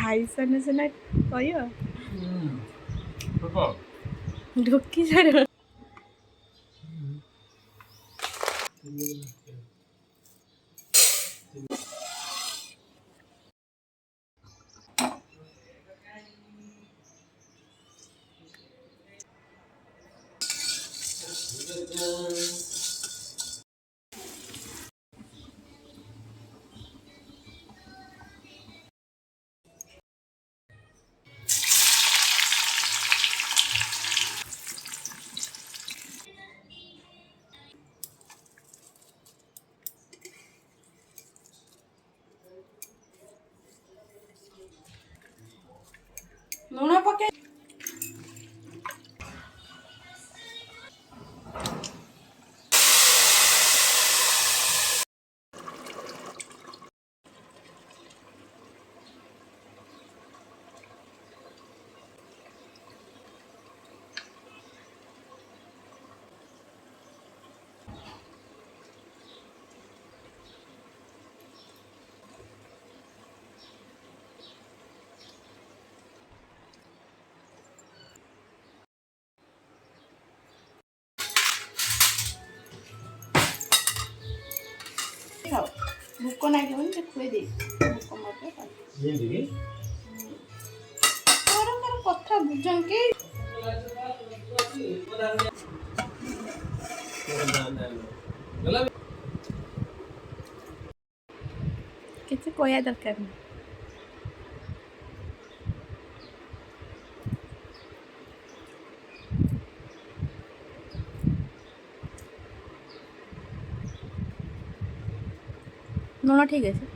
ଖାଇସାରିନେ ସିନା କହିବ। Purple. ଢୋକି ସାର ଲୁଣ ପକେଇ ଖାଅ ଭୋକ ଲାଗିବନି ଟିକେ ଖୁଆଇ ଦେଇ ଭୋକ ମୋତେ ତାର କଥା ବୁଝନ୍ତି କିଛି କହିବା ଦରକାର ନାହିଁ। ଲୁଣ ଠିକ୍ ଅଛି।